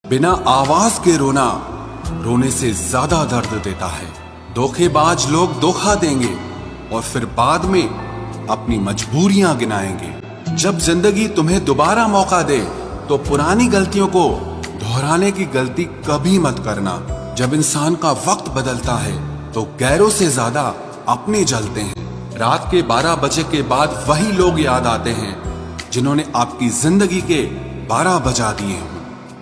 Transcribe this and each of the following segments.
बिना आवाज के रोना रोने से ज्यादा दर्द देता है। धोखेबाज लोग धोखा देंगे और फिर बाद में अपनी मजबूरियां गिनाएंगे। जब जिंदगी तुम्हें दोबारा मौका दे तो पुरानी गलतियों को दोहराने की गलती कभी मत करना। जब इंसान का वक्त बदलता है तो गैरों से ज्यादा अपने जलते हैं। रात के 12 बजे के बाद वही लोग याद आते हैं जिन्होंने आपकी जिंदगी के 12 बजा दिए हों।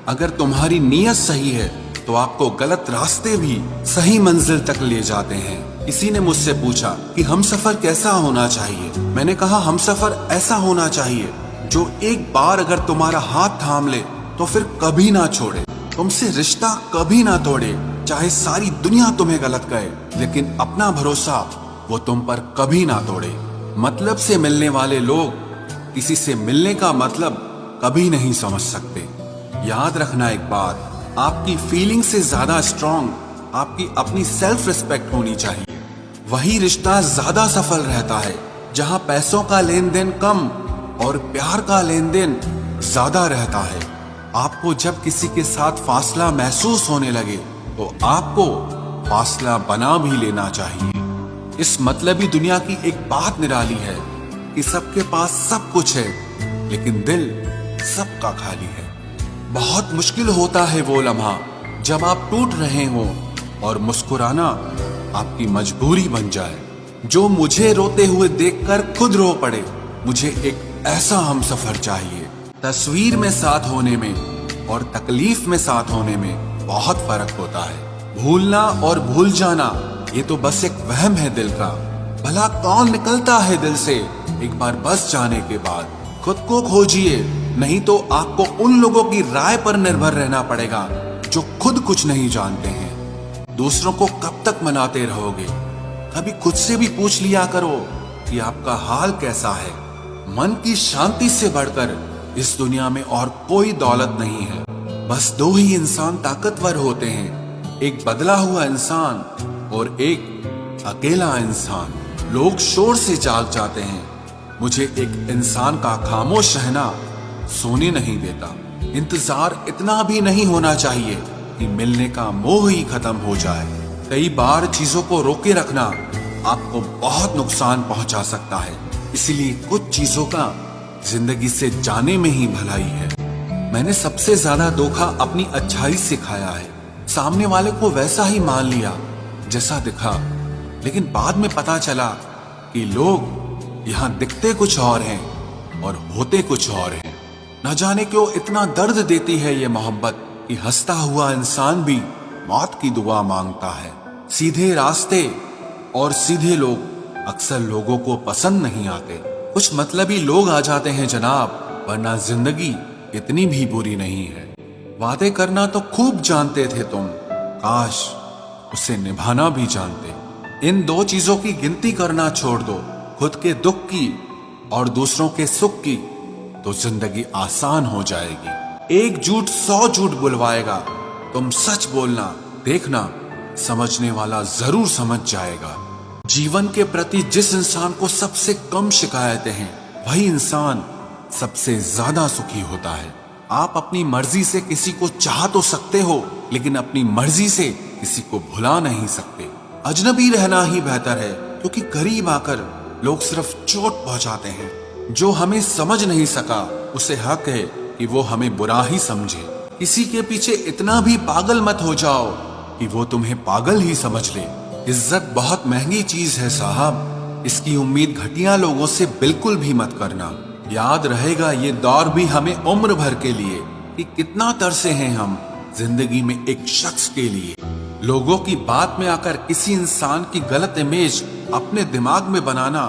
अगर तुम्हारी नीयत सही है तो आपको गलत रास्ते भी सही मंजिल तक ले जाते हैं। किसी ने मुझसे पूछा कि हमसफर कैसा होना चाहिए। मैंने कहा हमसफर ऐसा होना चाहिए जो एक बार अगर तुम्हारा हाथ थाम ले तो फिर कभी ना छोड़े, तुमसे रिश्ता कभी ना तोड़े। चाहे सारी दुनिया तुम्हें गलत कहे लेकिन अपना भरोसा वो तुम पर कभी ना तोड़े। मतलब से मिलने वाले लोग किसी से मिलने का मतलब कभी नहीं समझ सकते। याद रखना एक बात, आपकी फीलिंग से ज्यादा स्ट्रॉन्ग आपकी अपनी सेल्फ रिस्पेक्ट होनी चाहिए। वही रिश्ता ज्यादा सफल रहता है जहां पैसों का लेन देन कम और प्यार का लेन देन ज्यादा रहता है। आपको जब किसी के साथ फासला महसूस होने लगे तो आपको फासला बना भी लेना चाहिए। इस मतलबी दुनिया की एक बात निराली है कि सबके पास सब कुछ है लेकिन दिल सबका खाली है। बहुत मुश्किल होता है वो लम्हा जब आप टूट रहे हो और मुस्कुराना आपकी मजबूरी बन जाए। जो मुझे रोते हुए देखकर खुद रो पड़े। मुझे एक ऐसा हमसफर चाहिए। तस्वीर में साथ होने में और तकलीफ में साथ होने में बहुत फर्क होता है। भूलना और भूल जाना ये तो बस एक वहम है दिल का। भला कौन निकलता है दिल से एक बार बस जाने के बाद। खुद को खोजिए, नहीं तो आपको उन लोगों की राय पर निर्भर रहना पड़ेगा जो खुद कुछ नहीं जानते हैं। दूसरों को कब तक मनाते रहोगे? कभी खुद से भी पूछ लिया करो कि आपका हाल कैसा है। मन की शांति से बढ़कर इस दुनिया में और कोई दौलत नहीं है। बस दो ही इंसान ताकतवर होते हैं, एक बदला हुआ इंसान और एक अकेला इंसान। लोग शोर से जाग जाते हैं, मुझे एक इंसान का खामोश रहना सोने नहीं देता। इंतजार इतना भी नहीं होना चाहिए कि मिलने का मोह ही खत्म हो जाए। कई बार चीजों को रोके रखना आपको बहुत नुकसान पहुंचा सकता है। इसलिए कुछ चीजों का जिंदगी से जाने में ही भलाई है। मैंने सबसे ज्यादा धोखा अपनी अच्छाई से खाया है। सामने वाले को वैसा ही मान लिया जैसा दिखा, लेकिन बाद में पता चला कि लोग यहाँ दिखते कुछ और हैं और होते कुछ और हैं। न जाने क्यों इतना दर्द देती है ये मोहब्बत कि हंसता हुआ इंसान भी मौत की दुआ मांगता है। सीधे रास्ते और सीधे लोग अक्सर लोगों को पसंद नहीं आते। कुछ मतलबी लोग आ जाते हैं जनाब, वरना जिंदगी इतनी भी बुरी नहीं है। वादे करना तो खूब जानते थे तुम, काश उसे निभाना भी जानते। इन दो चीजों की गिनती करना छोड़ दो, खुद के दुख की और दूसरों के सुख की, तो जिंदगी आसान हो जाएगी। एक झूठ 100 झूठ बुलवाएगा। तुम सच बोलना, देखना समझने वाला जरूर समझ जाएगा। जीवन के प्रति जिस इंसान को सबसे कम शिकायतें हैं वही इंसान सबसे ज्यादा सुखी होता है। आप अपनी मर्जी से किसी को चाह तो सकते हो लेकिन अपनी मर्जी से किसी को भुला नहीं सकते। अजनबी रहना ही बेहतर है क्योंकि करीब आकर लोग सिर्फ चोट पहुंचाते हैं। जो हमें समझ नहीं सका उसे हक है कि वो हमें बुरा ही समझे। किसी के पीछे इतना भी पागल मत हो जाओ कि वो तुम्हें पागल ही समझ ले। इज्जत बहुत महंगी चीज है साहब, इसकी उम्मीद घटिया लोगों से बिल्कुल भी मत करना। याद रहेगा ये दौर भी हमें उम्र भर के लिए कि कितना तरसे हैं हम जिंदगी में एक शख्स के लिए। लोगों की बात में आकर किसी इंसान की गलत इमेज अपने दिमाग में बनाना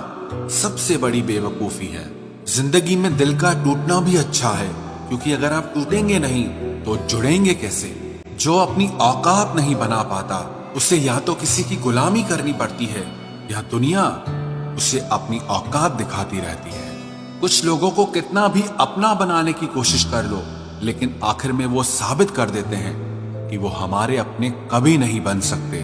सबसे बड़ी बेवकूफी है। जिंदगी में दिल का टूटना भी अच्छा है क्योंकि अगर आप टूटेंगे नहीं तो जुड़ेंगे कैसे। जो अपनी औकात नहीं बना पाता उसे या तो किसी की गुलामी करनी पड़ती है या दुनिया उसे अपनी औकात दिखाती रहती है। कुछ लोगों को कितना भी अपना बनाने की कोशिश कर लो लेकिन आखिर में वो साबित कर देते हैं कि वो हमारे अपने कभी नहीं बन सकते।